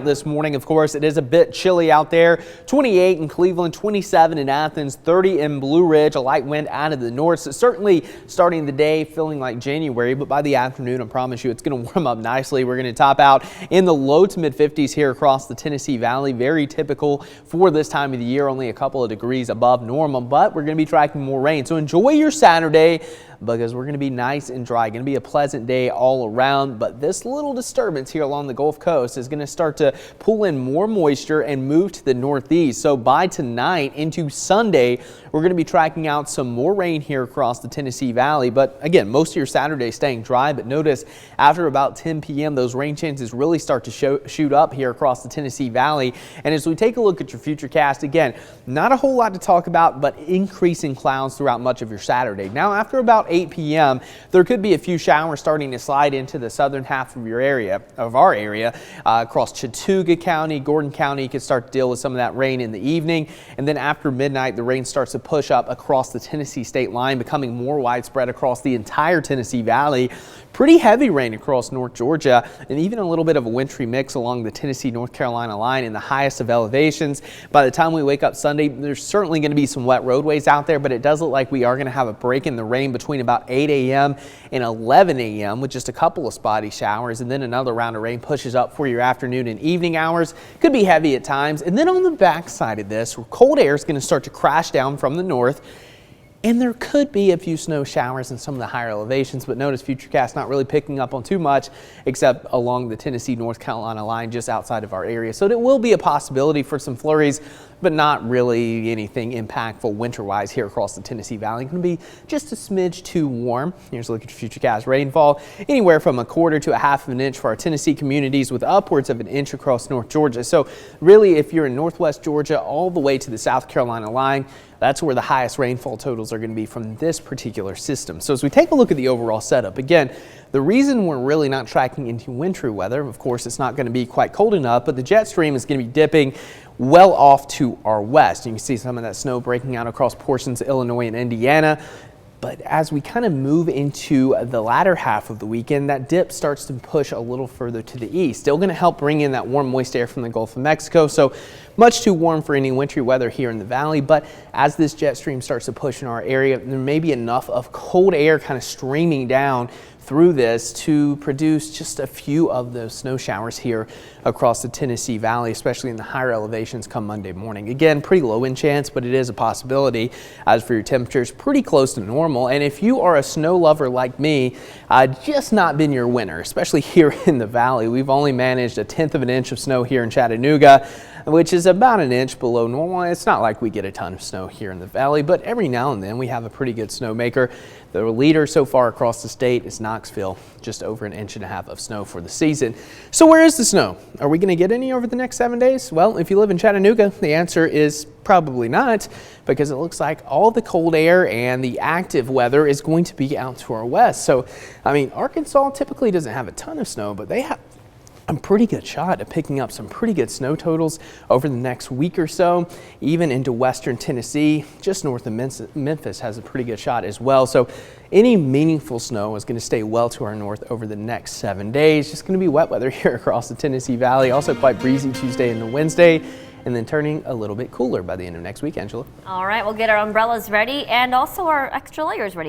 This morning, of course, it is a bit chilly out there. 28 in Cleveland, 27 in Athens, 30 in Blue Ridge. A light wind out of the north. So certainly starting the day feeling like January, but by the afternoon, I promise you it's going to warm up nicely. We're going to top out in the low to mid 50s here across the Tennessee Valley. Very typical for this time of the year, only a couple of degrees above normal, but we're going to be tracking more rain. So enjoy your Saturday, because we're going to be nice and dry. Going to be a pleasant day all around, but this little disturbance here along the Gulf Coast is going to start to pull in more moisture and move to the northeast. So by tonight into Sunday, we're going to be tracking out some more rain here across the Tennessee Valley. But again, most of your Saturday staying dry, but notice after about 10 p.m. those rain chances really start to shoot up here across the Tennessee Valley. And as we take a look at your futurecast, again, not a whole lot to talk about, but increasing clouds throughout much of your Saturday. Now after about 8 p.m. there could be a few showers starting to slide into the southern half of our area, across Chattooga County, Gordon County. You could start to deal with some of that rain in the evening, and then after midnight the rain starts to push up across the Tennessee state line, becoming more widespread across the entire Tennessee Valley. Pretty heavy rain across North Georgia, and even a little bit of a wintry mix along the Tennessee-North Carolina line in the highest of elevations. By the time we wake up Sunday, there's certainly going to be some wet roadways out there, but it does look like we are going to have a break in the rain between about 8 a.m. and 11 a.m. with just a couple of spotty showers, and then another round of rain pushes up for your afternoon and evening hours. Could be heavy at times. And then on the back side of this, cold air is going to start to crash down from the north, and there could be a few snow showers in some of the higher elevations, but notice Futurecast not really picking up on too much except along the Tennessee-North Carolina line just outside of our area. So it will be a possibility for some flurries, but not really anything impactful winter-wise here across the Tennessee Valley. It's going to be just a smidge too warm. Here's a look at your Futurecast rainfall. Anywhere from 1/4 to 1/2 of an inch for our Tennessee communities, with upwards of an inch across North Georgia. So really, if you're in northwest Georgia all the way to the South Carolina line, that's where the highest rainfall totals are going to be from this particular system. So as we take a look at the overall setup, again, the reason we're really not tracking into wintry weather, of course, it's not going to be quite cold enough, but the jet stream is going to be dipping well off to our west. You can see some of that snow breaking out across portions of Illinois and Indiana. But as we kind of move into the latter half of the weekend, that dip starts to push a little further to the east. Still going to help bring in that warm, moist air from the Gulf of Mexico. So much too warm for any wintry weather here in the valley. But as this jet stream starts to push in our area, there may be enough of cold air kind of streaming down through this to produce just a few of those snow showers here across the Tennessee Valley, especially in the higher elevations come Monday morning. Again, pretty low in chance, but it is a possibility. As for your temperatures, pretty close to normal. And if you are a snow lover like me, just not been your winter, especially here in the valley. We've only managed 1/10 of an inch of snow here in Chattanooga, which is about an inch below normal. It's not like we get a ton of snow here in the valley, but every now and then we have a pretty good snowmaker. The leader so far across the state is Knoxville, just over 1.5 inches of snow for the season. So where is the snow? Are we going to get any over the next 7 days? Well, if you live in Chattanooga, the answer is probably not, because it looks like all the cold air and the active weather is going to be out to our west. So, I mean, Arkansas typically doesn't have a ton of snow, but they have a pretty good shot at picking up some pretty good snow totals over the next week or so. Even into western Tennessee, just north of Memphis, has a pretty good shot as well. So any meaningful snow is going to stay well to our north over the next 7 days. Just going to be wet weather here across the Tennessee Valley. Also quite breezy Tuesday into Wednesday, and then turning a little bit cooler by the end of next week. Angela. All right, we'll get our umbrellas ready and also our extra layers ready.